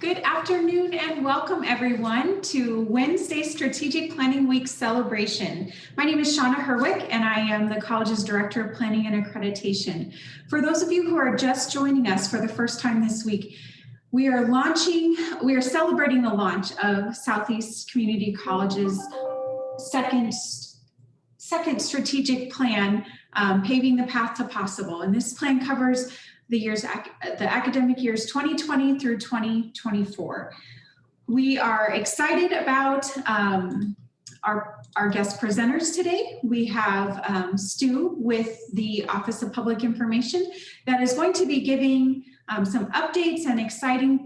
Good afternoon and welcome everyone to Wednesday Strategic Planning Week celebration. My name is Shauna Herwick and I am the college's Director of Planning and Accreditation. For those of you who are just joining us for the first time this week, we are celebrating the launch of Southeast Community College's second strategic plan, Paving the Path to Possible. And this plan covers the academic years 2020 through 2024. We are excited about our guest presenters today. We have Stu with the Office of Public Information that is going to be giving some updates and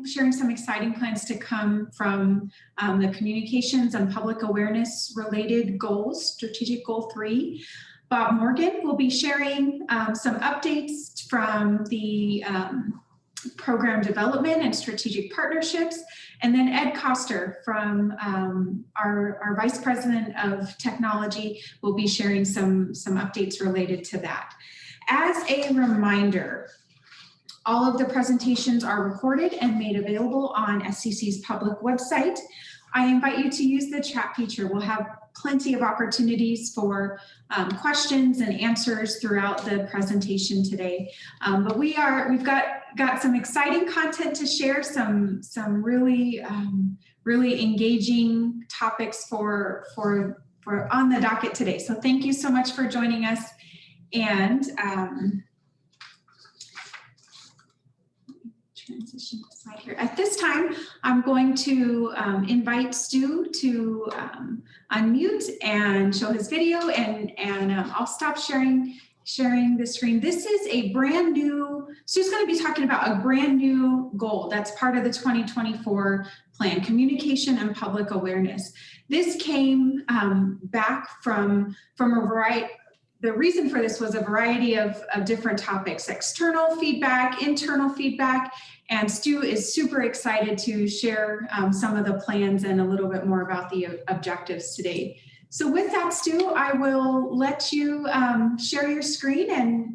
sharing some exciting plans to come from the communications and public awareness related goals, strategic goal 3. Bob Morgan will be sharing some updates from the program development and strategic partnerships. And then Ed Koster from our Vice President of Technology will be sharing some updates related to that. As a reminder, all of the presentations are recorded and made available on SCC's public website. I invite you to use the chat feature. We'll have plenty of opportunities for questions and answers throughout the presentation today. But we've got some exciting content to share, some really engaging topics for on the docket today. So thank you so much for joining us. And transition to slide here. At this time, I'm going to invite Stu to unmute and show his video, and I'll stop sharing the screen. This is a brand new, Stu's going to be talking about a brand new goal that's part of the 2024 plan, communication and public awareness. This came back from a variety. The reason for this was a variety of different topics, external feedback, internal feedback, and Stu is super excited to share some of the plans and a little bit more about the objectives today. So with that, Stu, I will let you share your screen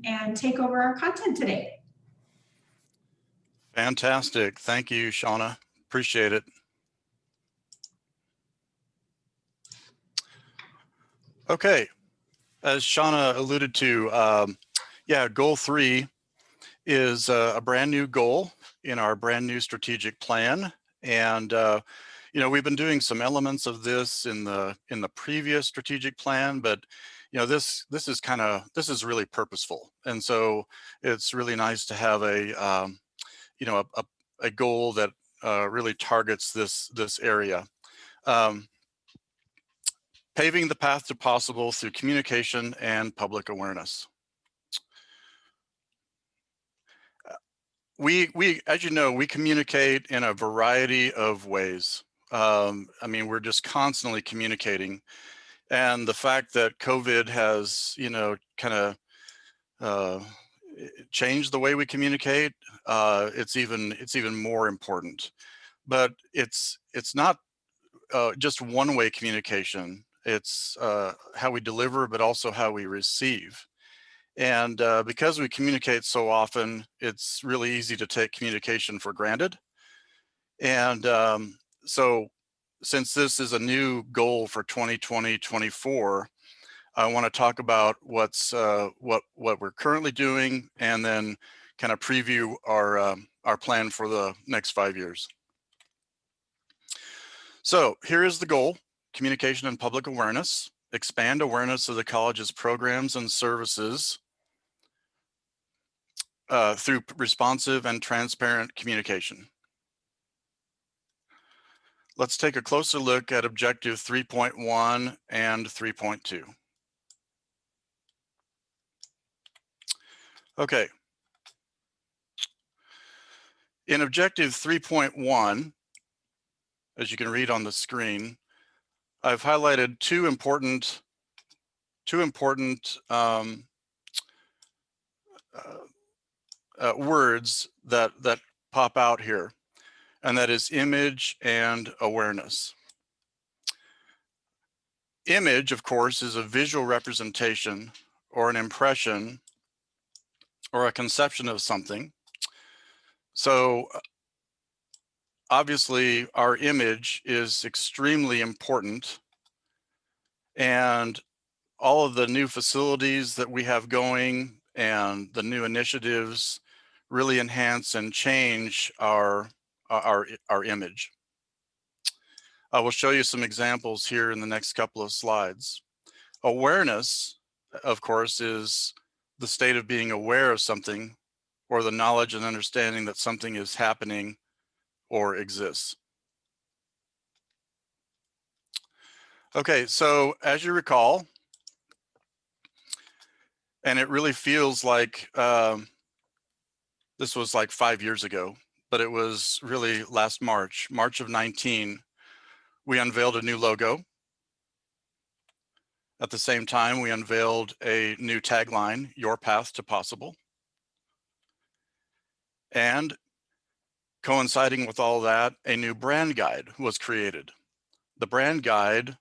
and take over our content today. Fantastic. Thank you, Shauna. Appreciate it. Okay. As Shauna alluded to, goal 3 is a brand new goal in our brand new strategic plan. And, we've been doing some elements of this in the previous strategic plan, but, this is really purposeful. And so it's really nice to have a goal that really targets this area. Paving the path to possible through communication and public awareness. As you know, we communicate in a variety of ways. We're just constantly communicating, and the fact that COVID has, changed the way we communicate, it's even more important. But it's not just one-way communication. It's how we deliver, but also how we receive. And because we communicate so often, it's really easy to take communication for granted. And so since this is a new goal for 2020-24, I want to talk about what we're currently doing, and then kind of preview our plan for the next 5 years. So here is the goal: communication and public awareness, expand awareness of the college's programs and services through responsive and transparent communication. Let's take a closer look at objective 3.1 and 3.2. Okay. In objective 3.1, as you can read on the screen, I've highlighted two important words that pop out here, and that is image and awareness. Image, of course, is a visual representation or an impression or a conception of something. So obviously our image is extremely important, and all of the new facilities that we have going and the new initiatives really enhance and change our image. I will show you some examples here in the next couple of slides. Awareness, of course, is the state of being aware of something, or the knowledge and understanding that something is happening or exists. Okay, so as you recall, and it really feels like this was like 5 years ago, but it was really last March of 19, we unveiled a new logo. At the same time, we unveiled a new tagline, Your Path to Possible. And coinciding with all that, a new brand guide was created. The brand guide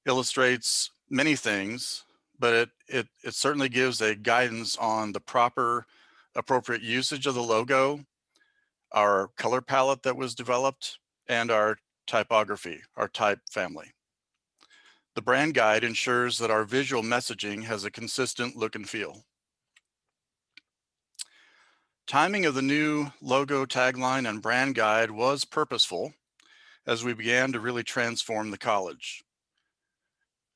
illustrates many things, but it certainly gives a guidance on the proper, appropriate usage of the logo, our color palette that was developed, and our typography, our type family. The brand guide ensures that our visual messaging has a consistent look and feel. Timing of the new logo, tagline, and brand guide was purposeful as we began to really transform the college.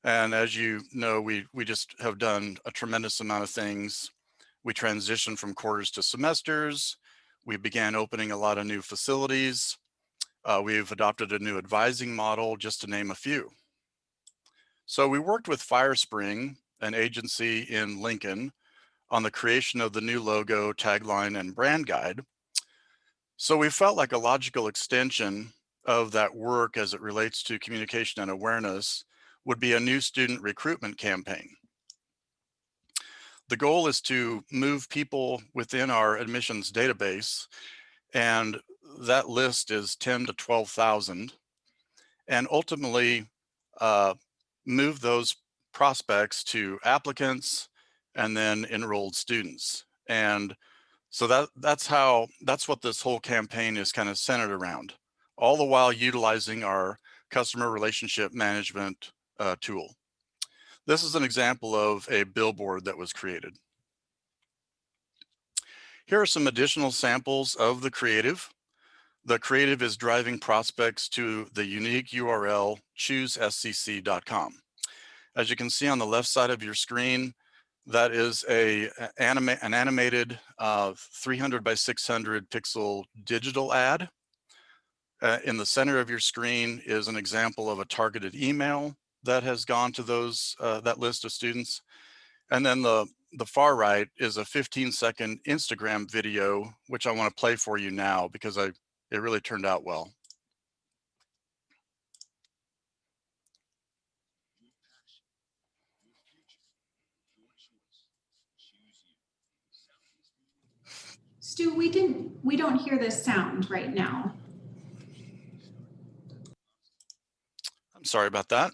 And as you know, we just have done a tremendous amount of things. We transitioned from quarters to semesters. We began opening a lot of new facilities. We've adopted a new advising model, just to name a few. So we worked with FireSpring, an agency in Lincoln, on the creation of the new logo, tagline, and brand guide. So we felt like a logical extension of that work as it relates to communication and awareness would be a new student recruitment campaign. The goal is to move people within our admissions database, and that list is 10 to 12,000, and ultimately move those prospects to applicants and then enrolled students. And so that's what this whole campaign is kind of centered around, all the while utilizing our customer relationship management tool. This is an example of a billboard that was created. Here are some additional samples of the creative. The creative is driving prospects to the unique URL choosescc.com. As you can see on the left side of your screen, that is an animated 300 by 600 pixel digital ad. In the center of your screen is an example of a targeted email that has gone to that list of students. And then the far right is a 15-second Instagram video, which I want to play for you now because it really turned out well. Stu, we don't hear this sound right now. I'm sorry about that.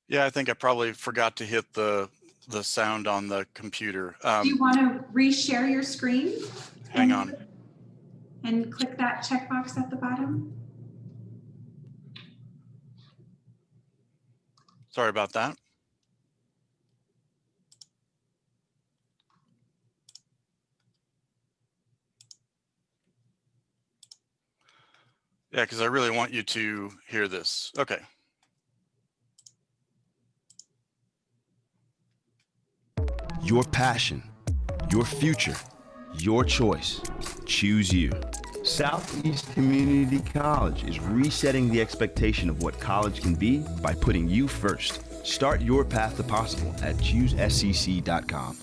Yeah, I think I probably forgot to hit the sound on the computer. Do you want to reshare your screen? Hang on. And click that checkbox at the bottom. Sorry about that. Yeah, because I really want you to hear this. Okay. Your passion, your future, your choice. Choose you. Southeast Community College is resetting the expectation of what college can be by putting you first. Start your path to possible at choosescc.com.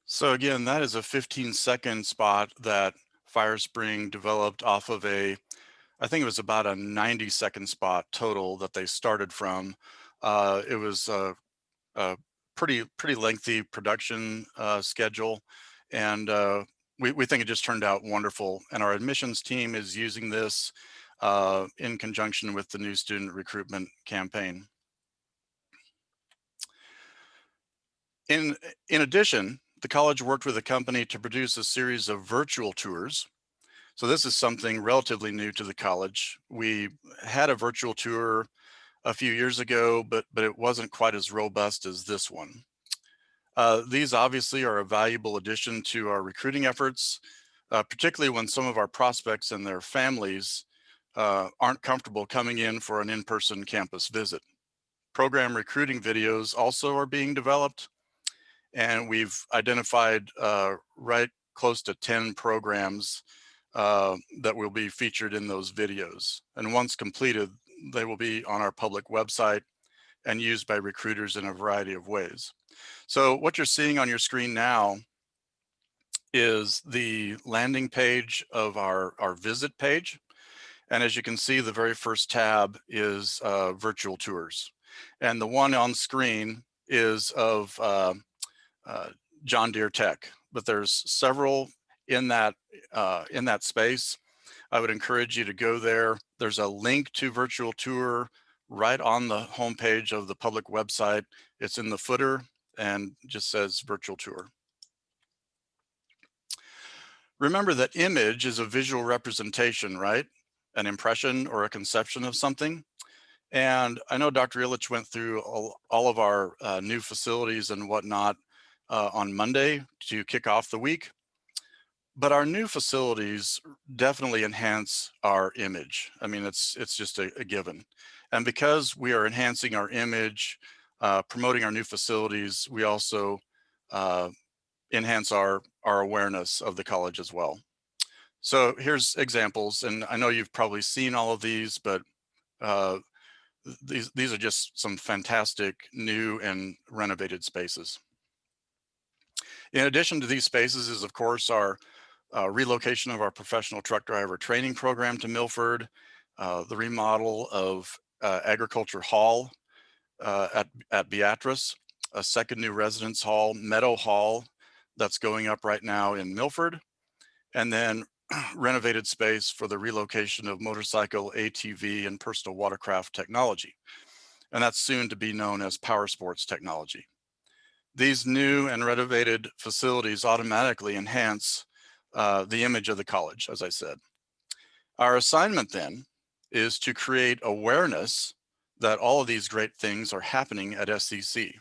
So again, that is a 15-second spot that FireSpring developed off of I think it was about a 90-second spot total that they started from. It was a pretty lengthy production schedule, and we think it just turned out wonderful. And our admissions team is using this in conjunction with the new student recruitment campaign. In addition, the college worked with a company to produce a series of virtual tours. So this is something relatively new to the college. We had a virtual tour a few years ago, but it wasn't quite as robust as this one. These obviously are a valuable addition to our recruiting efforts, particularly when some of our prospects and their families aren't comfortable coming in for an in-person campus visit. Program recruiting videos also are being developed, and we've identified right close to 10 programs that will be featured in those videos. And once completed, they will be on our public website and used by recruiters in a variety of ways. So what you're seeing on your screen now is the landing page of our visit page. And as you can see, the very first tab is virtual tours. And the one on screen is of John Deere Tech, but there's several in that space. I would encourage you to go there. There's a link to virtual tour right on the homepage of the public website. It's in the footer and just says virtual tour. Remember that image is a visual representation, right? An impression or a conception of something. And I know Dr. Illich went through all of our new facilities and whatnot on Monday to kick off the week. But our new facilities definitely enhance our image. I mean, it's just a given. And because we are enhancing our image, promoting our new facilities, we also enhance our awareness of the college as well. So here's examples, and I know you've probably seen all of these, but these are just some fantastic new and renovated spaces. In addition to these spaces is, of course, our relocation of our professional truck driver training program to Milford, the remodel of Agriculture Hall at Beatrice, a second new residence hall, Meadow Hall, that's going up right now in Milford, and then renovated space for the relocation of motorcycle, ATV, and personal watercraft technology. And that's soon to be known as Power Sports Technology. These new and renovated facilities automatically enhance the image of the college, as I said. Our assignment then is to create awareness that all of these great things are happening at SCC.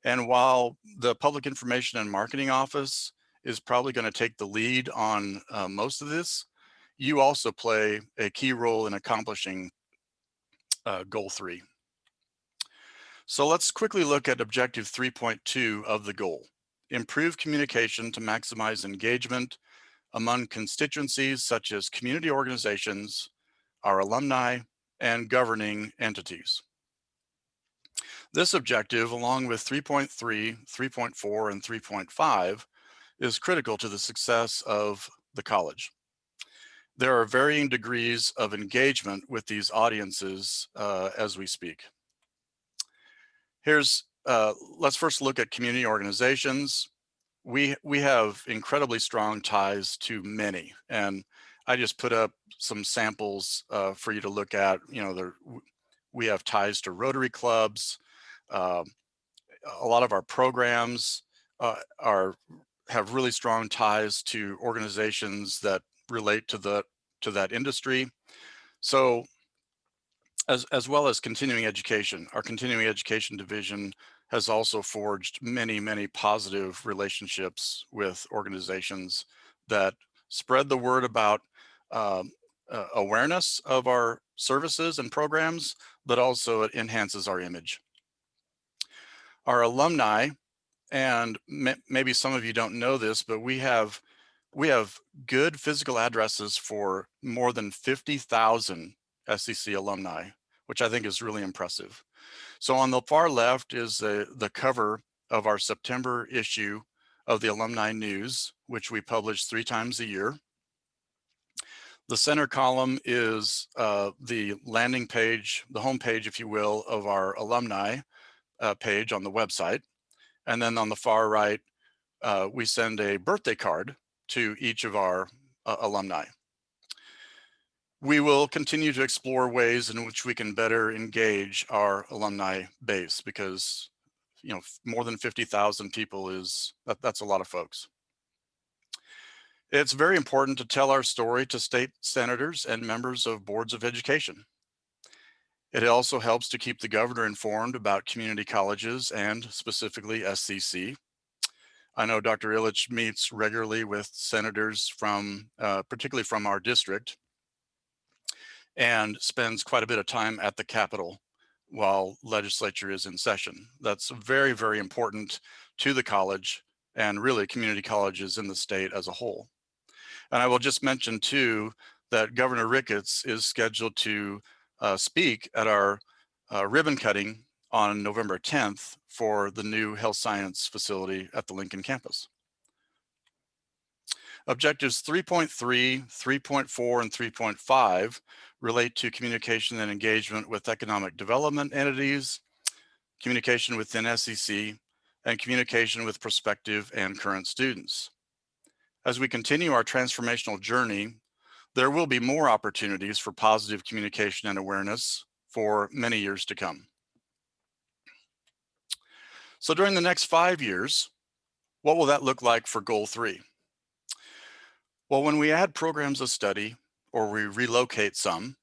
And while the Public Information and Marketing Office is probably going to take the lead on most of this, you also play a key role in accomplishing Goal 3. So let's quickly look at Objective 3.2 of the goal. Improve communication to maximize engagement among constituencies such as community organizations, our alumni, and governing entities. This objective, along with 3.3, 3.4, and 3.5, is critical to the success of the college. There are varying degrees of engagement with these audiences as we speak. Let's first look at community organizations. We have incredibly strong ties to many, and I just put up some samples for you to look at. You know, we have ties to Rotary clubs. A lot of our programs have really strong ties to organizations that relate to that industry. So as well as continuing education, our continuing education division has also forged many, many positive relationships with organizations that spread the word about awareness of our services and programs, but also it enhances our image. Our alumni, and maybe some of you don't know this, but we have good physical addresses for more than 50,000 SCC alumni, which I think is really impressive. So on the far left is the cover of our September issue of the Alumni News, which we publish 3 times a year. The center column is the landing page, the home page, if you will, of our alumni page on the website. And then on the far right, we send a birthday card to each of our alumni. We will continue to explore ways in which we can better engage our alumni base, because more than 50,000 people that's a lot of folks. It's very important to tell our story to state senators and members of boards of education. It also helps to keep the governor informed about community colleges and specifically SCC. I know Dr. Ilitch meets regularly with senators from, particularly from our district, and spends quite a bit of time at the Capitol while legislature is in session. That's very, very important to the college and really community colleges in the state as a whole. And I will just mention too that Governor Ricketts is scheduled to speak at our ribbon cutting on November 10th for the new health science facility at the Lincoln campus. Objectives 3.3, 3.4, and 3.5 relate to communication and engagement with economic development entities, communication within SCC, and communication with prospective and current students. As we continue our transformational journey, there will be more opportunities for positive communication and awareness for many years to come. So during the next 5 years, what will that look like for Goal 3? Well, when we add programs of study or we relocate some,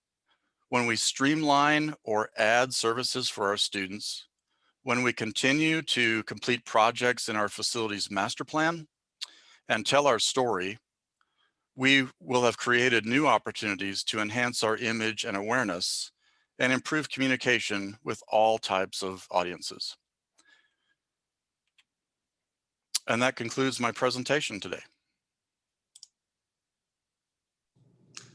when we streamline or add services for our students, when we continue to complete projects in our facilities master plan and tell our story, we will have created new opportunities to enhance our image and awareness and improve communication with all types of audiences. And that concludes my presentation today.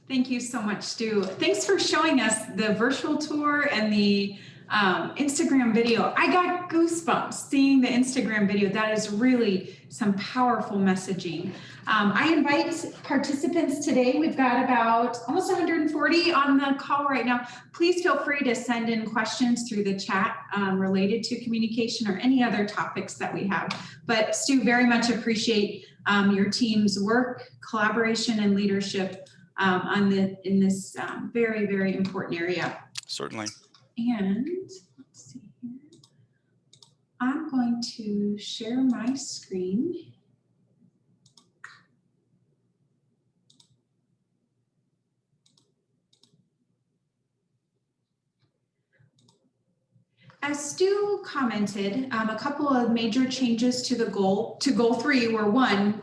Thank you so much, Stu. Thanks for showing us the virtual tour and the Instagram video. I got goosebumps seeing the Instagram video. That is really some powerful messaging. I invite participants today. We've got about almost 140 on the call right now. Please feel free to send in questions through the chat related to communication or any other topics that we have. But Stu, very much appreciate your team's work, collaboration, and leadership in this very, very important area. Certainly. And let's see here. I'm going to share my screen. As Stu commented, a couple of major changes to Goal 3 were, one,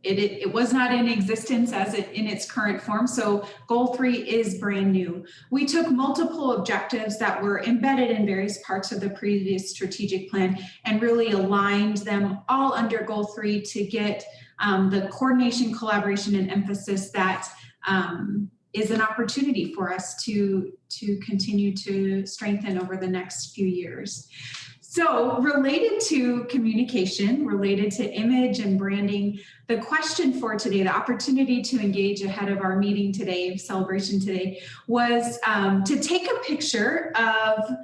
it was not in existence in its current form, so Goal 3 is brand new. We took multiple objectives that were embedded in various parts of the previous strategic plan and really aligned them all under Goal 3 to get the coordination, collaboration, and emphasis that is an opportunity for us to continue to strengthen over the next few years. So related to communication, related to image and branding, the question for today, the opportunity to engage ahead of our meeting today, celebration today, was to take a picture of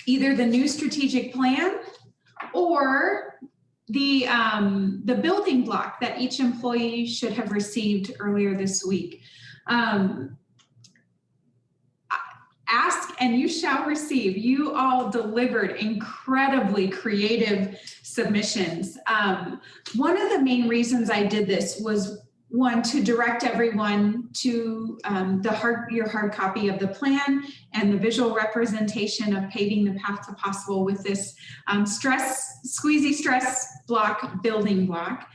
either the new strategic plan or the building block that each employee should have received earlier this week. Ask and you shall receive. You all delivered incredibly creative submissions. One of the main reasons I did this was, one, to direct everyone to your hard copy of the plan and the visual representation of paving the path to possible with this squeezy stress block building block.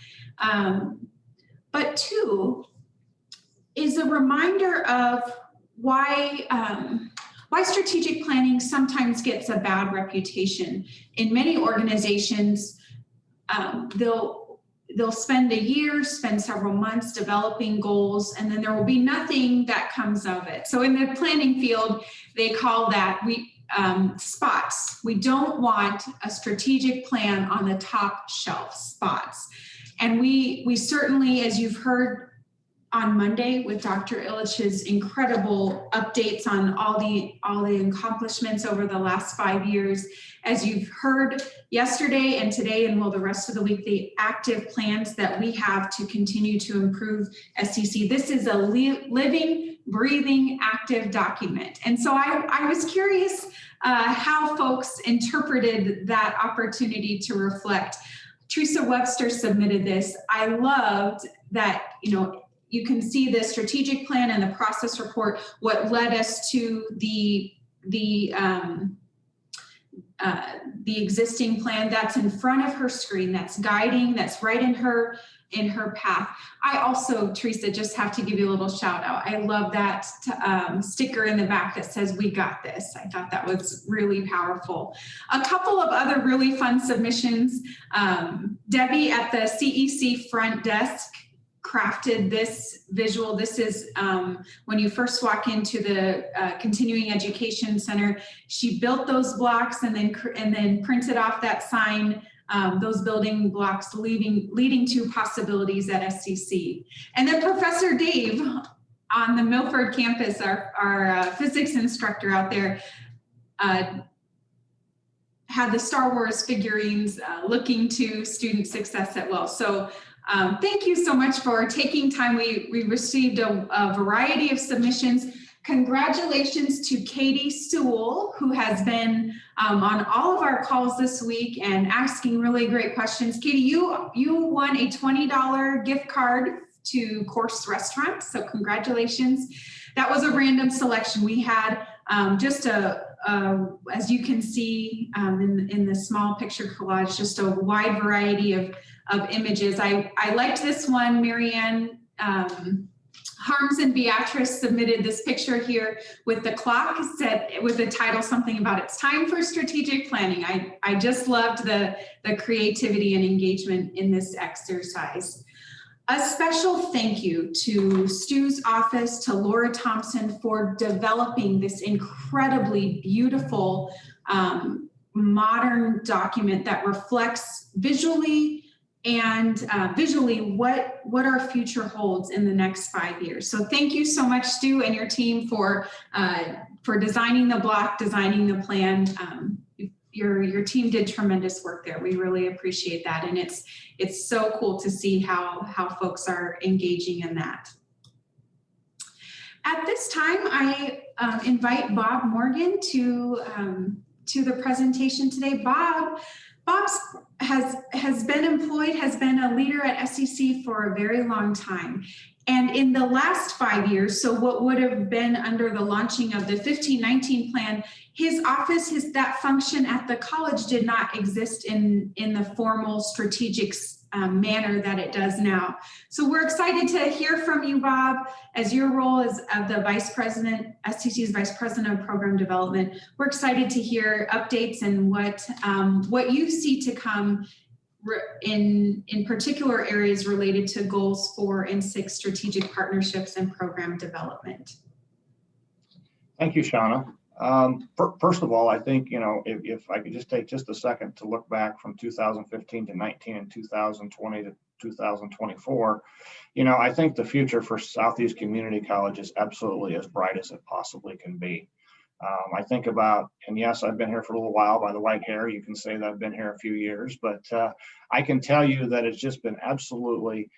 But two, is a reminder of why strategic planning sometimes gets a bad reputation. In many organizations, they'll spend a year, spend several months developing goals, and then there will be nothing that comes of it. So in the planning field, they call that spots. We don't want a strategic plan on the top shelf, spots. And we certainly, as you've heard on Monday with Dr. Illich's incredible updates on all the accomplishments over the last 5 years. As you've heard yesterday and today and the rest of the week, the active plans that we have to continue to improve STC. This is a living, breathing, active document. And so I was curious how folks interpreted that opportunity to reflect. Teresa Webster submitted this. I loved that, you can see the strategic plan and the process report, what led us to the existing plan that's in front of her screen, that's guiding, that's right in her path. I also, Teresa, just have to give you a little shout out. I love that sticker in the back that says, "We got this." I thought that was really powerful. A couple of other really fun submissions. Debbie at the CEC front desk crafted this visual. This is when you first walk into the Continuing Education Center. She built those blocks and then printed off that sign, those building blocks leading to possibilities at SCC. And then Professor Dave on the Milford campus, our physics instructor out there, had the Star Wars figurines looking to student success at well. So thank you so much for taking time. We received a variety of submissions. Congratulations to Katie Sewell, who has been on all of our calls this week and asking really great questions. Katie, you won a $20 gift card to Course Restaurant, so congratulations. That was a random selection. We had just as you can see in the small picture collage, just a wide variety of images. I liked this one. Marianne Harms and Beatrice submitted this picture here with the clock set with the title something about "It's time for strategic planning." I just loved the creativity and engagement in this exercise. A special thank you to Stu's office, to Laura Thompson for developing this incredibly beautiful modern document that reflects visually what our future holds in the next 5 years. So thank you so much, Stu, and your team for designing the block, designing the plan. Your team did tremendous work there. We really appreciate that, and it's so cool to see how folks are engaging in that. At this time, I invite Bob Morgan to the presentation today. Bob has been employed, has been a leader at SCC for a very long time. And in the last 5 years, so what would have been under the launching of the 15-19 plan, his office, that function at the college did not exist in the formal strategic manner that it does now. So we're excited to hear from you, Bob, as your role as the Vice President, SCC's Vice President of Program Development. We're excited to hear updates and what you see to come in particular areas related to goals 4 and 6 strategic partnerships and program development. Thank you, Shauna. First of all, I think, if I could just take just a second to look back from 2015 to 19 and 2020 to 2024, I think the future for Southeast Community College is absolutely as bright as it possibly can be. I think about, and yes, I've been here for a little while. By the white hair, you can say that I've been here a few years, but I can tell you that it's just been absolutely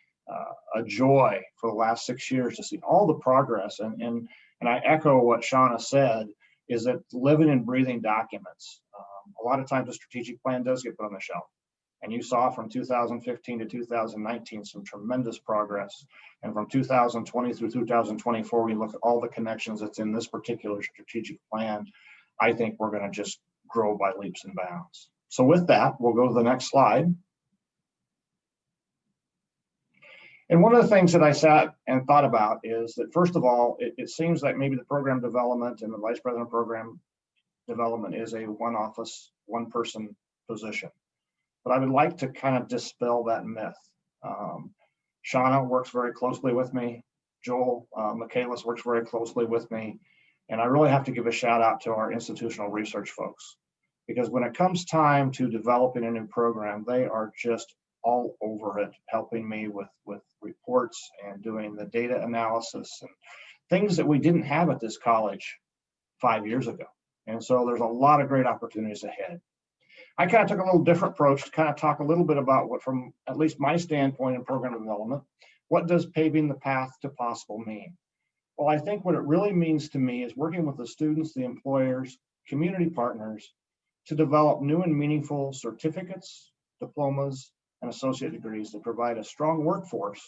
a joy for the last 6 years to see all the progress. And I echo what Shauna said, is that living and breathing documents. A lot of times a strategic plan does get put on the shelf. And you saw from 2015 to 2019 some tremendous progress. And from 2020 through 2024, we look at all the connections that's in this particular strategic plan. I think we're going to just grow by leaps and bounds. So with that, we'll go to the next slide. And one of the things that I sat and thought about is that, first of all, it seems like maybe the program development and the Vice President of Program Development is a one office, one person position. But I would like to kind of dispel that myth. Shauna works very closely with me. Joel Michaelis works very closely with me. And I really have to give a shout out to our institutional research folks, because when it comes time to developing a new program, they are just all over it, helping me with reports and doing the data analysis and things that we didn't have at this college 5 years ago. And so there's a lot of great opportunities ahead. I kind of took a little different approach to kind of talk a little bit about what, from at least my standpoint in program development, what does paving the path to possible mean? Well, I think what it really means to me is working with the students, the employers, community partners to develop new and meaningful certificates, diplomas, and associate degrees that provide a strong workforce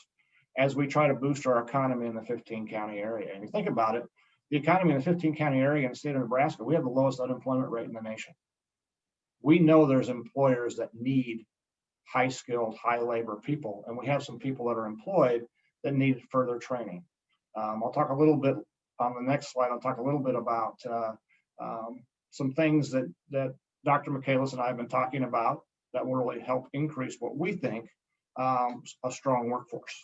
as we try to boost our economy in the 15 county area. And you think about it, the economy in the 15 county area in the state of Nebraska, we have the lowest unemployment rate in the nation. We know there's employers that need high skilled, high labor people, and we have some people that are employed that need further training. I'll talk a little bit on the next slide. I'll talk a little bit about some things that Dr. Michaelis and I have been talking about that will really help increase what we think a strong workforce.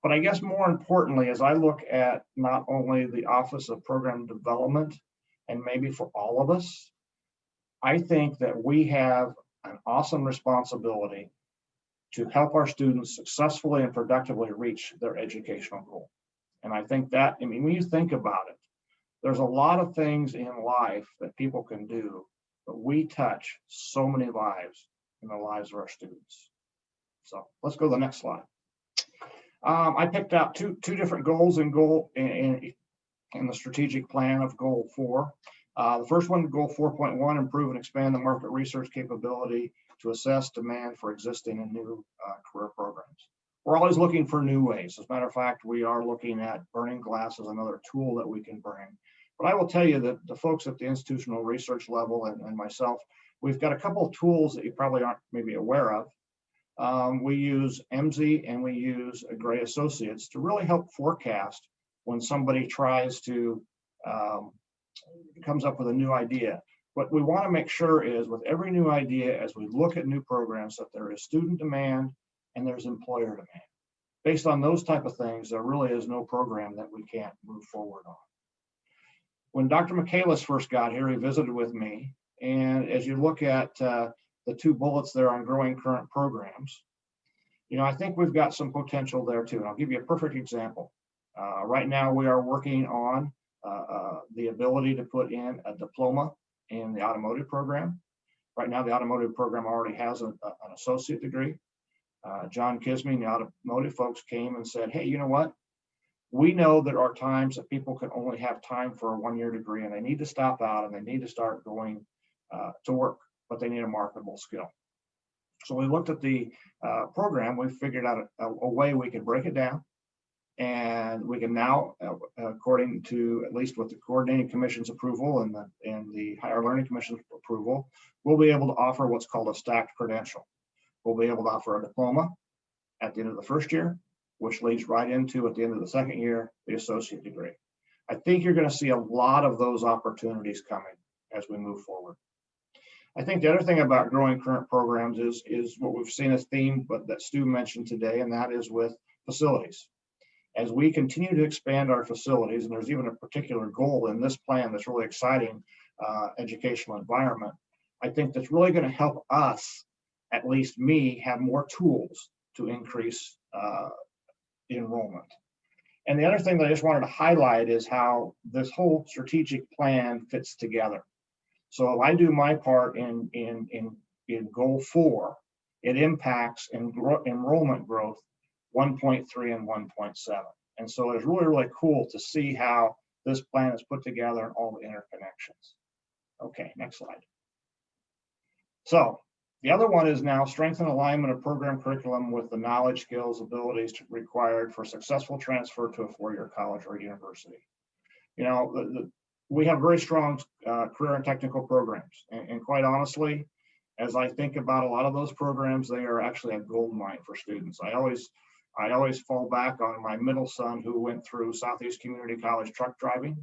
But I guess more importantly, as I look at not only the Office of Program Development, and maybe for all of us, I think that we have an awesome responsibility to help our students successfully and productively reach their educational goal. And I think that, I mean, when you think about it, there's a lot of things in life that people can do, but we touch so many lives in the lives of our students. So let's go to the next slide. I picked out two different goals in the strategic plan of Goal 4. The first one, Goal 4.1, improve and expand the market research capability to assess demand for existing and new career programs. We're always looking for new ways. As a matter of fact, we are looking at burning glass as another tool that we can bring. But I will tell you that the folks at the institutional research level and myself, we've got a couple of tools that you probably aren't maybe aware of. We use MZ and we use Gray Associates to really help forecast when somebody tries to comes up with a new idea. What we want to make sure is with every new idea, as we look at new programs, that there is student demand and there's employer demand. Based on those type of things, there really is no program that we can't move forward on. When Dr. Michaelis first got here, he visited with me. And as you look at the two bullets there on growing current programs, you know, I think we've got some potential there too. And I'll give you a perfect example. Right now we are working on the ability to put in a diploma in the automotive program. Right now, the automotive program already has an associate degree. John Kisme, the automotive folks, came and said, hey, you know what? We know there are times that people can only have time for a one-year degree and they need to stop out and they need to start going to work, but they need a marketable skill. So we looked at the program, we figured out a way we could break it down. And we can now, according to at least with the coordinating commission's approval and the higher learning commission's approval, we'll be able to offer what's called a stacked credential. We'll be able to offer a diploma at the end of the first year, which leads right into, at the end of the second year, the associate degree. I think you're going to see a lot of those opportunities coming as we move forward. I think the other thing about growing current programs is what we've seen as theme, but that Stu mentioned today, and that is with facilities. As we continue to expand our facilities, and there's even a particular goal in this plan that's really exciting, educational environment, I think that's really going to help us, at least me, have more tools to increase enrollment. And the other thing that I just wanted to highlight is how this whole strategic plan fits together. So if I do my part in Goal 4, it impacts enrollment growth 1.3 and 1.7. And so it's really, really cool to see how this plan is put together and all the interconnections. Okay, next slide. So the other one is now strengthen alignment of program curriculum with the knowledge, skills, abilities required for successful transfer to a four-year college or university. You know, we have very strong career and technical programs. And quite honestly, as I think about a lot of those programs, they are actually a gold mine for students. I always fall back on my middle son who went through Southeast Community College truck driving.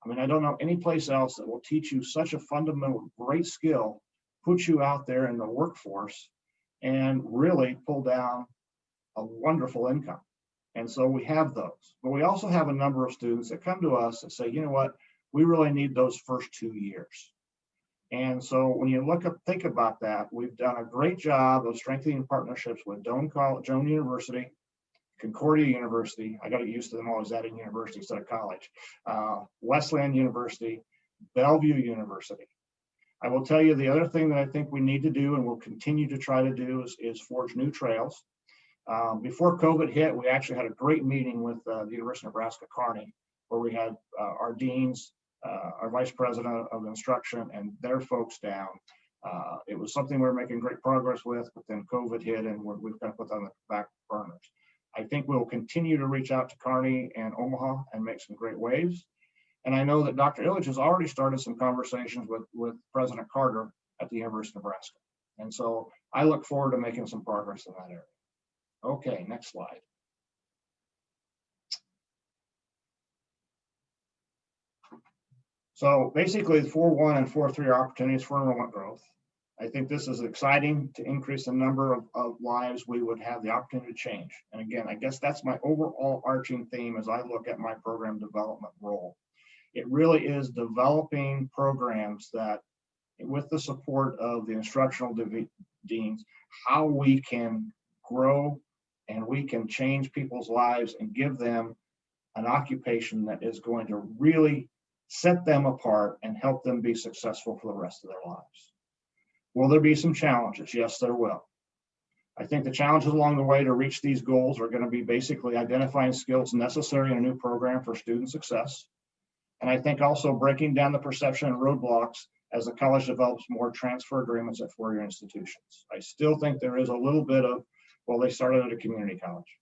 I mean, I don't know any place else that will teach you such a fundamental great skill, put you out there in the workforce and really pull down a wonderful income. And so we have those, but we also have a number of students that come to us and say, you know what, we really need those first 2 years. And so when you think about that, we've done a great job of strengthening partnerships with Doane University, Concordia University, I got to get used to them always adding university instead of college, Wesleyan University, Bellevue University. I will tell you the other thing that I think we need to do and will continue to try to do is forge new trails. Before COVID hit, we actually had a great meeting with the University of Nebraska-Kearney, where we had our deans, our vice president of instruction, and their folks down. It was something we were making great progress with, but then COVID hit and we've kind of put that on the back burners. I think we'll continue to reach out to Kearney and Omaha and make some great waves. And I know that Dr. Illich has already started some conversations with President Carter at the University of Nebraska. And so I look forward to making some progress in that area. Okay, next slide. So basically, the 4.1 and 4.3 are opportunities for enrollment growth. I think this is exciting to increase the number of lives we would have the opportunity to change. And again, I guess that's my overall arching theme as I look at my program development role. It really is developing programs that, with the support of the instructional deans, how we can grow and we can change people's lives and give them an occupation that is going to really set them apart and help them be successful for the rest of their lives. Will there be some challenges? Yes, there will. I think the challenges along the way to reach these goals are going to be basically identifying skills necessary in a new program for student success. And I think also breaking down the perception and roadblocks as the college develops more transfer agreements at four-year institutions. I still think there is a little bit of, well, they started at a community college.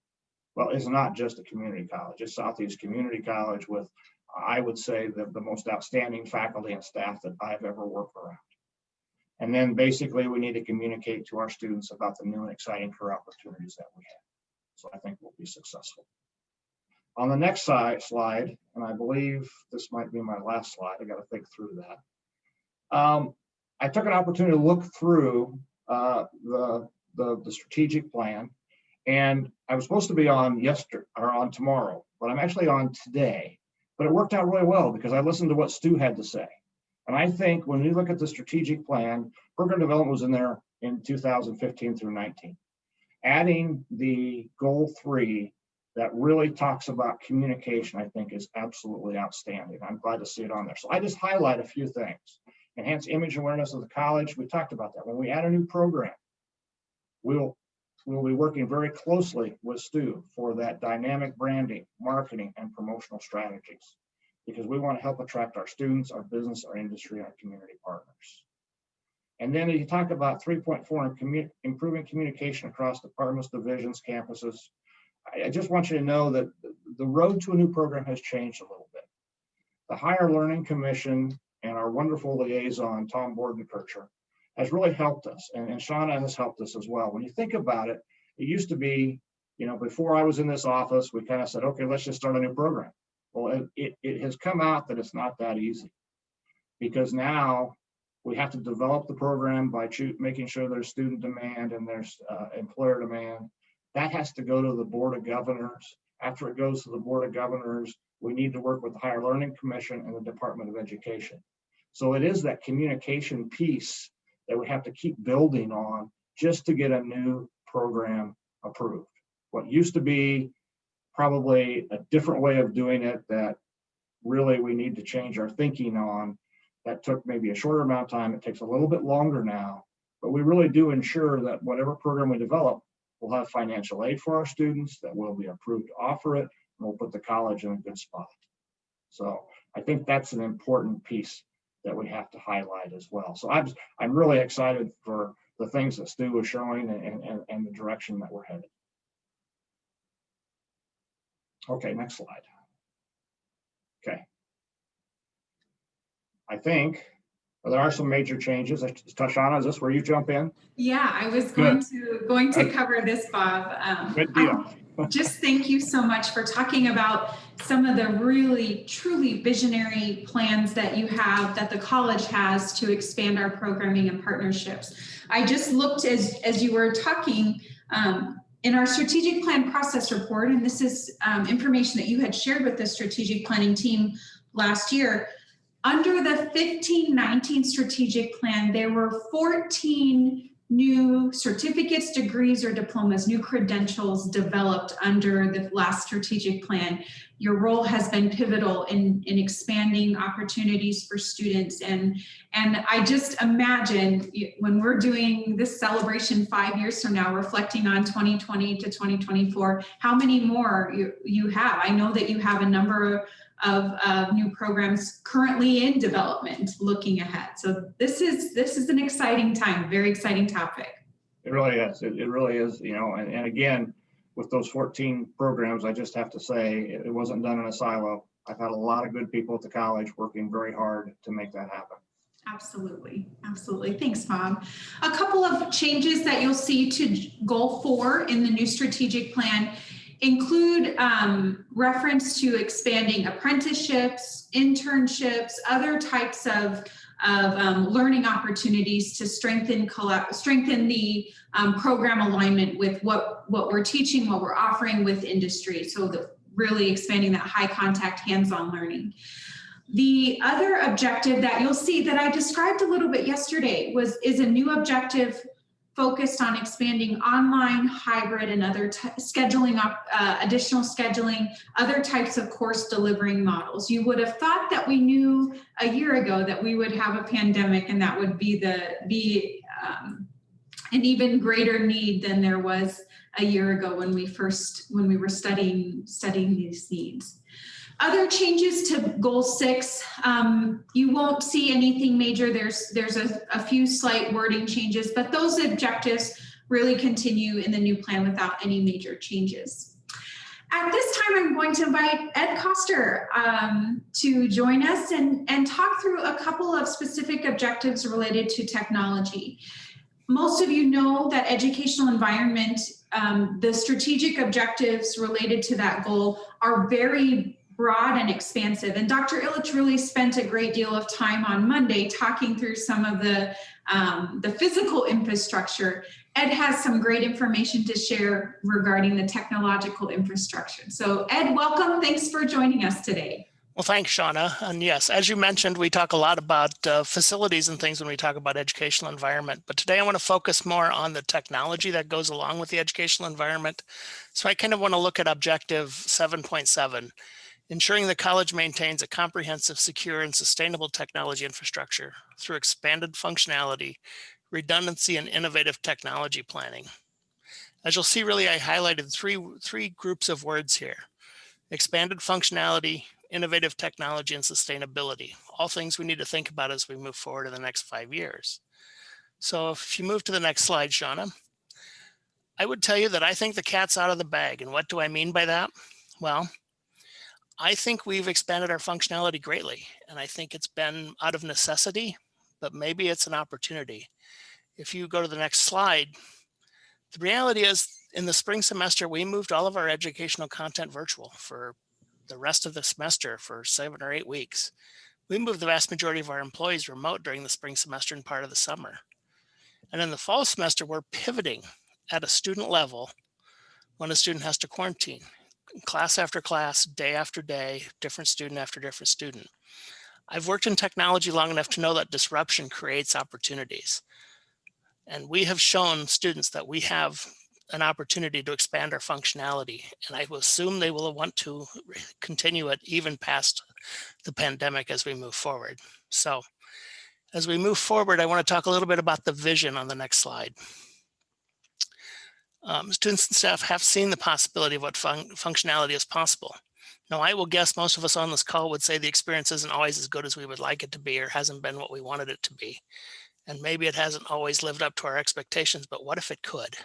Well, it's not just a community college. It's Southeast Community College with, I would say, the most outstanding faculty and staff that I've ever worked around. And then basically we need to communicate to our students about the new and exciting career opportunities that we have. So I think we'll be successful. On the next slide, and I believe this might be my last slide, I got to think through that. I took an opportunity to look through the strategic plan, and I was supposed to be on tomorrow, but I'm actually on today. But it worked out really well because I listened to what Stu had to say. And I think when we look at the strategic plan, program development was in there in 2015 through 19. Adding the goal 3 that really talks about communication, I think is absolutely outstanding. I'm glad to see it on there. So I just highlight a few things. Enhance image awareness of the college. We talked about that. When we add a new program, we'll be working very closely with Stu for that dynamic branding, marketing, and promotional strategies, because we want to help attract our students, our business, our industry, our community partners. And then you talk about 3.4, improving communication across departments, divisions, campuses. I just want you to know that the road to a new program has changed a little bit. The Higher Learning Commission and our wonderful liaison, Tom Bordenkircher, has really helped us, and Shauna has helped us as well. When you think about it, it used to be, before I was in this office, we kind of said, okay, let's just start a new program. Well, it has come out that it's not that easy, because now we have to develop the program by making sure there's student demand and there's employer demand. That has to go to the Board of Governors. After it goes to the Board of Governors, we need to work with the Higher Learning Commission and the Department of Education. So it is that communication piece that we have to keep building on just to get a new program approved. What used to be probably a different way of doing it that really we need to change our thinking on, that took maybe a shorter amount of time. It takes a little bit longer now, but we really do ensure that whatever program we develop will have financial aid for our students, that will be approved to offer it, and we'll put the college in a good spot. So I think that's an important piece that we have to highlight as well. So I'm really excited for the things that Stu was showing and the direction that we're headed. Okay, next slide. Okay. I think there are some major changes. Tashana, is this where you jump in? Yeah, I was going to cover this, Bob. Good deal. Just thank you so much for talking about some of the really, truly visionary plans that you have, that the college has to expand our programming and partnerships. I just looked as you were talking in our strategic plan process report, and this is information that you had shared with the strategic planning team last year. Under the 15-19 strategic plan, there were 14 new certificates, degrees, or diplomas, new credentials developed under the last strategic plan. Your role has been pivotal in expanding opportunities for students. And I just imagine when we're doing this celebration 5 years from now, reflecting on 2020 to 2024, how many more you have. I know that you have a number of new programs currently in development looking ahead. So this is an exciting time, very exciting topic. It really is. It really is, you know, and again, with those 14 programs, I just have to say it wasn't done in a silo. I've had a lot of good people at the college working very hard to make that happen. Absolutely. Absolutely. Thanks, Bob. A couple of changes that you'll see to Goal 4 in the new strategic plan include reference to expanding apprenticeships, internships, other types of learning opportunities to strengthen the program alignment with what we're teaching, what we're offering with industry. So really expanding that high contact, hands-on learning. The other objective that you'll see that I described a little bit yesterday is a new objective focused on expanding online, hybrid, and other scheduling up, additional scheduling, other types of course delivering models. You would have thought that we knew a year ago that we would have a pandemic, and that would be an even greater need than there was a year ago when we were studying these needs. Other changes to Goal 6, you won't see anything major. There's a few slight wording changes, but those objectives really continue in the new plan without any major changes. At this time, I'm going to invite Ed Koster to join us and talk through a couple of specific objectives related to technology. Most of you know that educational environment, the strategic objectives related to that goal are very broad and expansive. And Dr. Illich really spent a great deal of time on Monday talking through some of the physical infrastructure. Ed has some great information to share regarding the technological infrastructure. So Ed, welcome. Thanks for joining us today. Well, thanks, Shauna. And yes, as you mentioned, we talk a lot about facilities and things when we talk about educational environment. But today I want to focus more on the technology that goes along with the educational environment. So I kind of want to look at objective 7.7. Ensuring the college maintains a comprehensive, secure, and sustainable technology infrastructure through expanded functionality, redundancy, and innovative technology planning. As you'll see, really, I highlighted three groups of words here: expanded functionality, innovative technology, and sustainability. All things we need to think about as we move forward in the next 5 years. So if you move to the next slide, Shauna, I would tell you that I think the cat's out of the bag. And what do I mean by that? Well, I think we've expanded our functionality greatly, and I think it's been out of necessity, but maybe it's an opportunity. If you go to the next slide, the reality is in the spring semester, we moved all of our educational content virtual for the rest of the semester for 7 or 8 weeks. We moved the vast majority of our employees remote during the spring semester and part of the summer. And in the fall semester, we're pivoting at a student level when a student has to quarantine. Class after class, day after day, different student after different student. I've worked in technology long enough to know that disruption creates opportunities. And we have shown students that we have an opportunity to expand our functionality. And I will assume they will want to continue it even past the pandemic as we move forward. So as we move forward, I want to talk a little bit about the vision on the next slide. Students and staff have seen the possibility of what functionality is possible. Now, I will guess most of us on this call would say the experience isn't always as good as we would like it to be, or hasn't been what we wanted it to be. And maybe it hasn't always lived up to our expectations, but what if it could?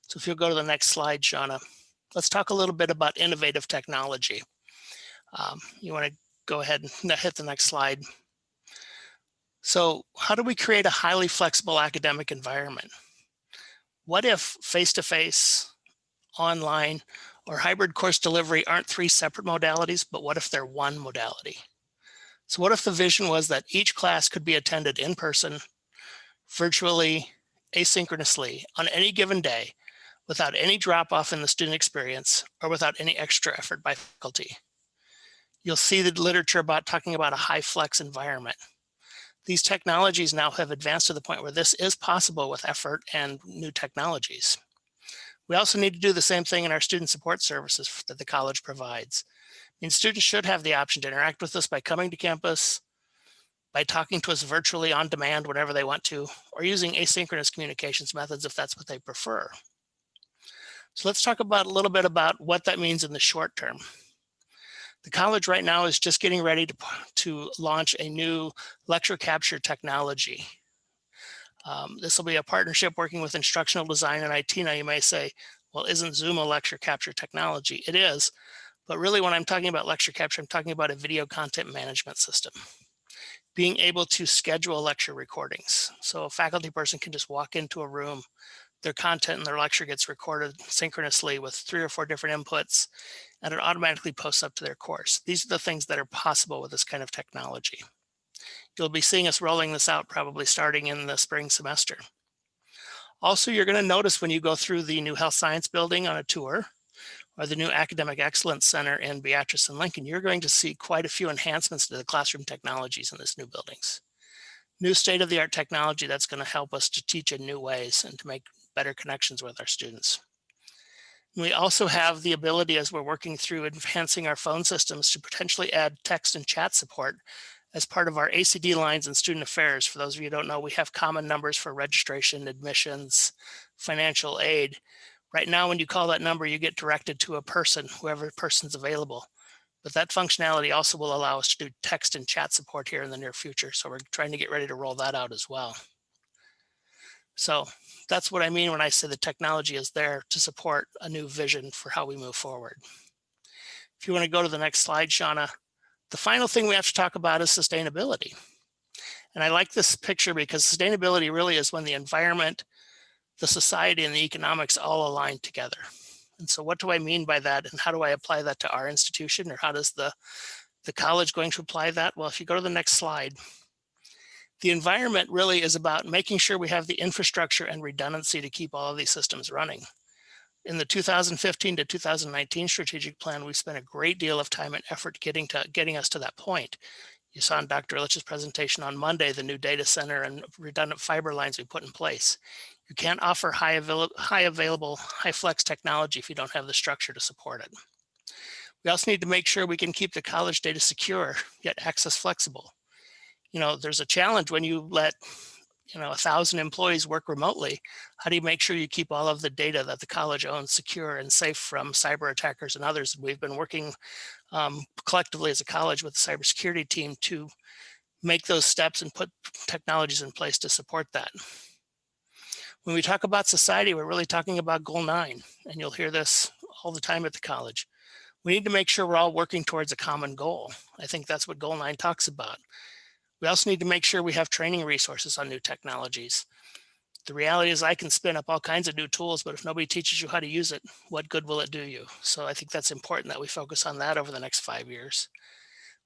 So if you'll go to the next slide, Shauna, let's talk a little bit about innovative technology. You want to go ahead and hit the next slide. So how do we create a highly flexible academic environment? What if face-to-face, online, or hybrid course delivery aren't 3 separate modalities, but what if they're one modality? So what if the vision was that each class could be attended in person, virtually, asynchronously, on any given day, without any drop-off in the student experience, or without any extra effort by faculty? You'll see the literature about talking about a high flex environment. These technologies now have advanced to the point where this is possible with effort and new technologies. We also need to do the same thing in our student support services that the college provides. I mean, students should have the option to interact with us by coming to campus, by talking to us virtually on demand whenever they want to, or using asynchronous communications methods if that's what they prefer. So let's talk about a little bit about what that means in the short term. The college right now is just getting ready to launch a new lecture capture technology. This will be a partnership working with instructional design and IT. Now you may say, well, isn't Zoom a lecture capture technology? It is, but really when I'm talking about lecture capture, I'm talking about a video content management system. Being able to schedule lecture recordings. So a faculty person can just walk into a room, their content and their lecture gets recorded synchronously with 3 or 4 different inputs, and it automatically posts up to their course. These are the things that are possible with this kind of technology. You'll be seeing us rolling this out probably starting in the spring semester. Also, you're going to notice when you go through the new Health Science Building on a tour, or the new Academic Excellence Center in Beatrice and Lincoln, you're going to see quite a few enhancements to the classroom technologies in this new buildings. New state-of-the-art technology that's going to help us to teach in new ways and to make better connections with our students. We also have the ability, as we're working through enhancing our phone systems, to potentially add text and chat support as part of our ACD lines and student affairs. For those of you who don't know, we have common numbers for registration, admissions, financial aid. Right now, when you call that number, you get directed to a person, whoever person's available. But that functionality also will allow us to do text and chat support here in the near future. So we're trying to get ready to roll that out as well. So that's what I mean when I say the technology is there to support a new vision for how we move forward. If you want to go to the next slide, Shauna, the final thing we have to talk about is sustainability. And I like this picture because sustainability really is when the environment, the society, and the economics all align together. And so what do I mean by that, and how do I apply that to our institution, or how does the college going to apply that? Well, if you go to the next slide, the environment really is about making sure we have the infrastructure and redundancy to keep all of these systems running. In the 2015 to 2019 strategic plan, we spent a great deal of time and effort getting us to that point. You saw in Dr. Illich's presentation on Monday, the new data center and redundant fiber lines we put in place. You can't offer high available, high flex technology if you don't have the structure to support it. We also need to make sure we can keep the college data secure, yet access flexible. You know, there's a challenge when you let 1,000 employees work remotely. How do you make sure you keep all of the data that the college owns secure and safe from cyber attackers and others? We've been working collectively as a college with the cybersecurity team to make those steps and put technologies in place to support that. When we talk about society, we're really talking about Goal 9, and you'll hear this all the time at the college. We need to make sure we're all working towards a common goal. I think that's what Goal 9 talks about. We also need to make sure we have training resources on new technologies. The reality is I can spin up all kinds of new tools, but if nobody teaches you how to use it, what good will it do you? So I think that's important that we focus on that over the next 5 years.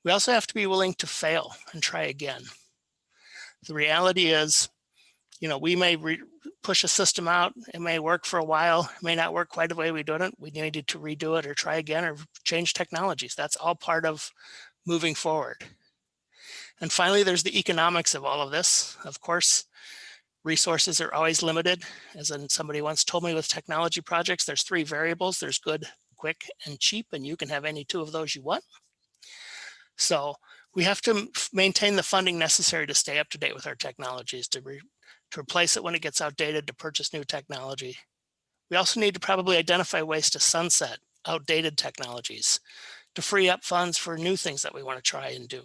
We also have to be willing to fail and try again. The reality is, we may push a system out. It may work for a while. It may not work quite the way we did it. We needed to redo it or try again or change technologies. That's all part of moving forward. And finally, there's the economics of all of this. Of course, resources are always limited. As somebody once told me with technology projects, there's 3 variables. There's good, quick, and cheap, and you can have any 2 of those you want. So we have to maintain the funding necessary to stay up to date with our technologies, to replace it when it gets outdated, to purchase new technology. We also need to probably identify ways to sunset outdated technologies, to free up funds for new things that we want to try and do.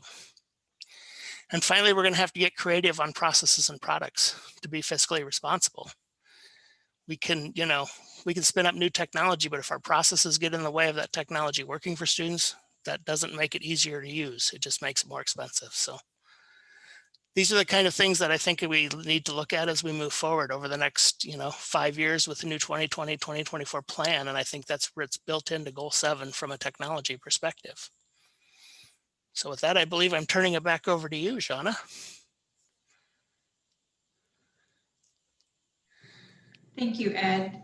And finally, we're going to have to get creative on processes and products to be fiscally responsible. We can spin up new technology, but if our processes get in the way of that technology working for students, that doesn't make it easier to use. It just makes it more expensive. So these are the kind of things that I think we need to look at as we move forward over the next 5 years with the new 2020-2024 plan. And I think that's where it's built into Goal 7 from a technology perspective. So with that, I believe I'm turning it back over to you, Shauna. Thank you, Ed.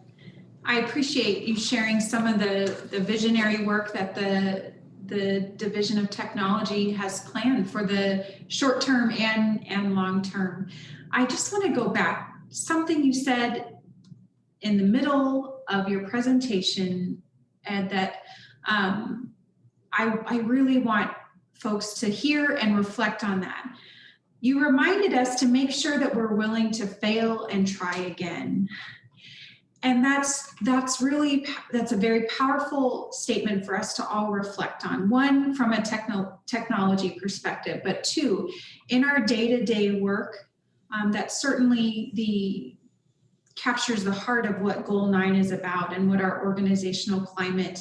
I appreciate you sharing some of the visionary work that the Division of Technology has planned for the short term and long term. I just want to go back. Something you said in the middle of your presentation, Ed, that I really want folks to hear and reflect on that. You reminded us to make sure that we're willing to fail and try again. And that's a very powerful statement for us to all reflect on. One, from a technology perspective, but two, in our day-to-day work, that certainly captures the heart of what Goal 9 is about and what our organizational climate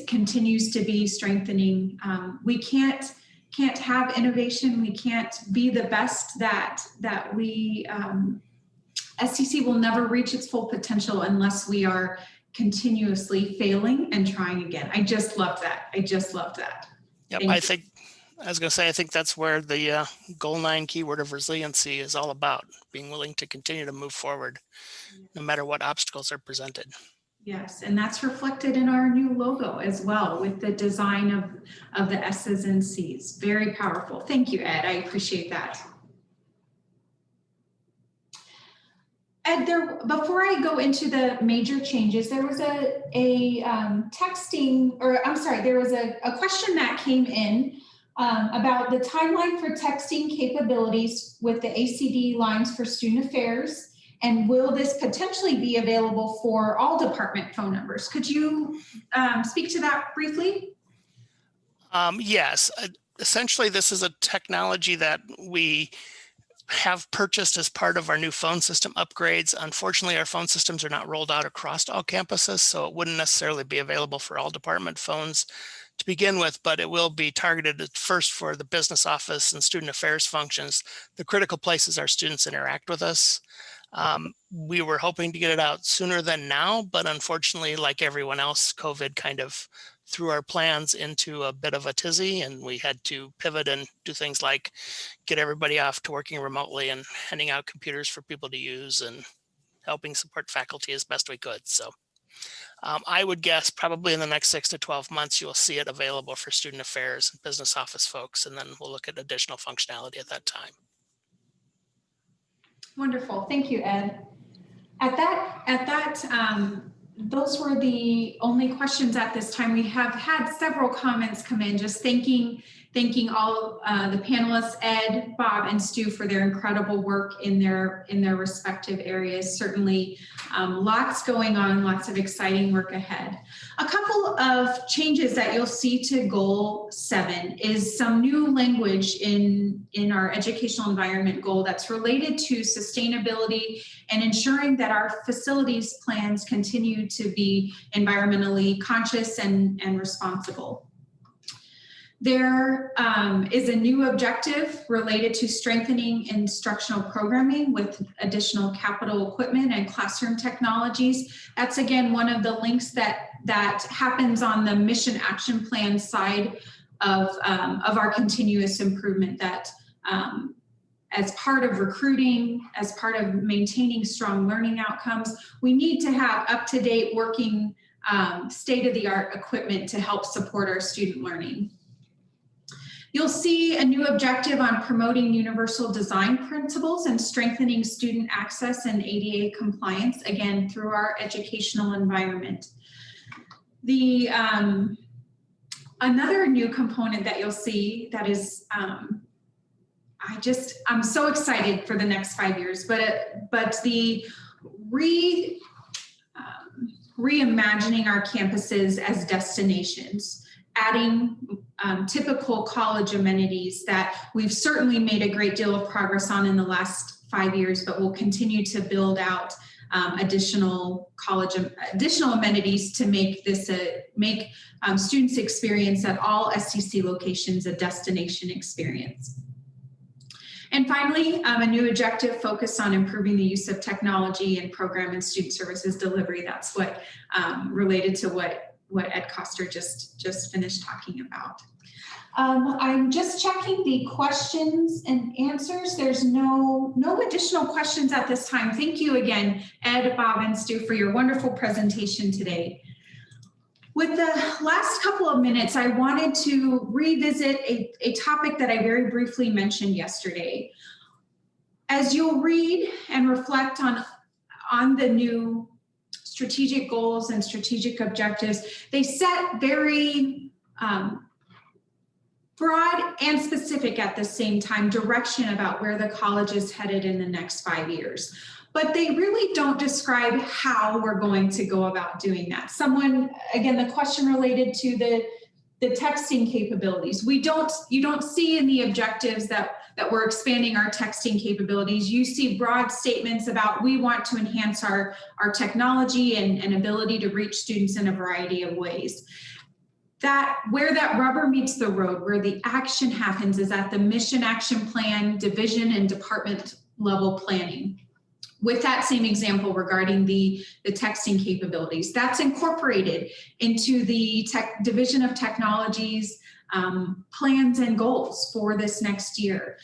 continues to be strengthening. We can't have innovation. We can't be the best that we, STC will never reach its full potential unless we are continuously failing and trying again. I just love that. Yep, Thank I you. think, I was going to say, I think that's where the Goal 9 keyword of resiliency is all about, being willing to continue to move forward no matter what obstacles are presented. Yes, and that's reflected in our new logo as well, with the design of the S's and C's. Very powerful. Thank you, Ed. I appreciate that. Ed, before I go into the major changes, there was there was a question that came in about the timeline for texting capabilities with the ACD lines for student affairs. And will this potentially be available for all department phone numbers? Could you speak to that briefly? Yes, essentially this is a technology that we have purchased as part of our new phone system upgrades. Unfortunately, our phone systems are not rolled out across all campuses, so it wouldn't necessarily be available for all department phones to begin with, but it will be targeted at first for the business office and student affairs functions, the critical places our students interact with us. We were hoping to get it out sooner than now, but unfortunately, like everyone else, COVID kind of threw our plans into a bit of a tizzy, and we had to pivot and do things like get everybody off to working remotely and handing out computers for people to use and helping support faculty as best we could. So I would guess probably in the next 6 to 12 months, you'll see it available for student affairs and business office folks, and then we'll look at additional functionality at that time. Wonderful. Thank you, Ed. Those were the only questions at this time. We have had several comments come in, just thanking all the panelists, Ed, Bob, and Stu, for their incredible work in their respective areas. Certainly lots going on, lots of exciting work ahead. A couple of changes that you'll see to Goal 7 is some new language in our educational environment goal that's related to sustainability and ensuring that our facilities plans continue to be environmentally conscious and responsible. There is a new objective related to strengthening instructional programming with additional capital equipment and classroom technologies. That's again one of the links that happens on the mission action plan side of our continuous improvement, that as part of recruiting, as part of maintaining strong learning outcomes, we need to have up-to-date working state-of-the-art equipment to help support our student learning. You'll see a new objective on promoting universal design principles and strengthening student access and ADA compliance, again, through our educational environment. Another new component that you'll see that is, I'm so excited for the next 5 years, but the reimagining our campuses as destinations, adding typical college amenities that we've certainly made a great deal of progress on in the last 5 years, but we'll continue to build out additional amenities to make this students' experience at all STC locations a destination experience. And finally, a new objective focused on improving the use of technology in program and student services delivery. That's what related to what Ed Koster just finished talking about. I'm just checking the questions and answers. There's no additional questions at this time. Thank you again, Ed, Bob, and Stu, for your wonderful presentation today. With the last couple of minutes, I wanted to revisit a topic that I very briefly mentioned yesterday. As you'll read and reflect on the new strategic goals and strategic objectives, they set very broad and specific at the same time direction about where the college is headed in the next 5 years. But they really don't describe how we're going to go about doing that. Again, the question related to the texting capabilities. You don't see in the objectives that we're expanding our texting capabilities. You see broad statements about we want to enhance our technology and ability to reach students in a variety of ways. Where that rubber meets the road, where the action happens, is at the mission action plan, division and department level planning. With that same example regarding the texting capabilities, that's incorporated into the Division of Technology's plans and goals for this next year.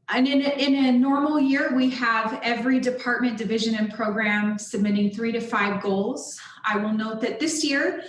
And in a normal year, we have every department, division, and program submitting 3 to 5 goals. I will note that this year,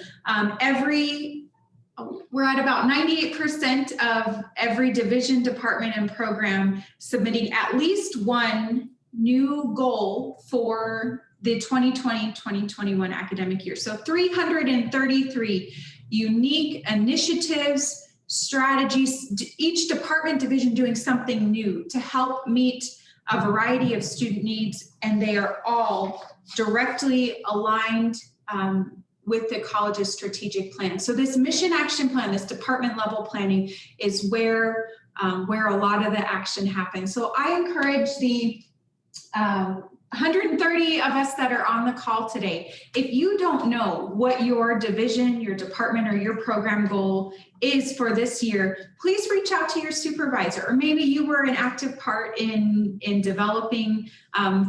we're at about 98% of every division, department, and program submitting at least one new goal for the 2020-2021 academic year. So 333 unique initiatives, strategies, each department, division doing something new to help meet a variety of student needs, and they are all directly aligned with the college's strategic plan. So this mission action plan, this department level planning, is where a lot of the action happens. So I encourage the 130 of us that are on the call today, if you don't know what your division, your department, or your program goal is for this year, please reach out to your supervisor, or maybe you were an active part in developing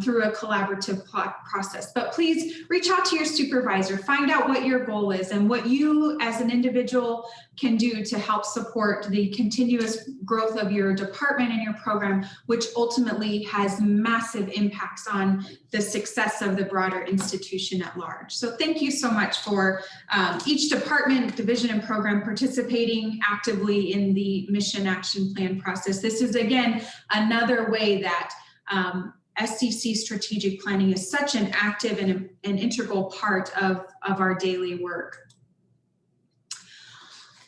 through a collaborative process. But please reach out to your supervisor, find out what your goal is and what you as an individual can do to help support the continuous growth of your department and your program, which ultimately has massive impacts on the success of the broader institution at large. So thank you so much for each department, division, and program participating actively in the mission action plan process. This is, again, another way that SCC strategic planning is such an active and an integral part of our daily work.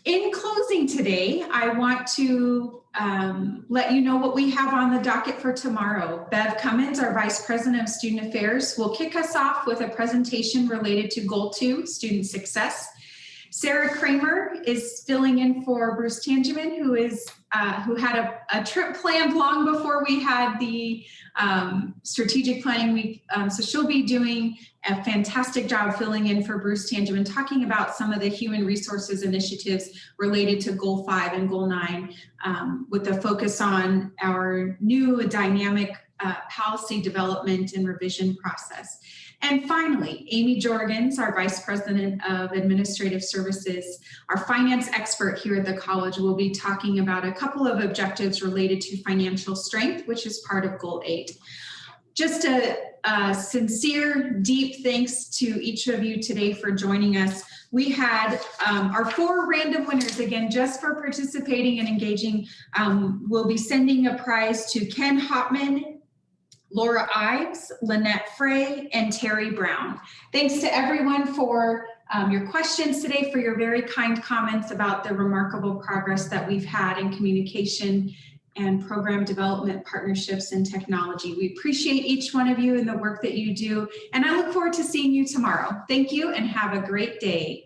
In closing today, I want to let you know what we have on the docket for tomorrow. Bev Cummins, our Vice President of Student Affairs, will kick us off with a presentation related to Goal 2, Student Success. Sarah Kramer is filling in for Bruce Tangeman, who had a trip planned long before we had the strategic planning week. So she'll be doing a fantastic job filling in for Bruce Tangeman, talking about some of the human resources initiatives related to Goal 5 and Goal 9, with a focus on our new dynamic policy development and revision process. And finally, Amy Jorgens, our Vice President of Administrative Services, our finance expert here at the college, will be talking about a couple of objectives related to financial strength, which is part of Goal 8. Just a sincere, deep thanks to each of you today for joining us. We had our 4 random winners, again, just for participating and engaging. We'll be sending a prize to Ken Hopman, Laura Ives, Lynette Frey, and Terry Brown. Thanks to everyone for your questions today, for your very kind comments about the remarkable progress that we've had in communication and program development, partnerships, and technology. We appreciate each one of you and the work that you do, and I look forward to seeing you tomorrow. Thank you and have a great day.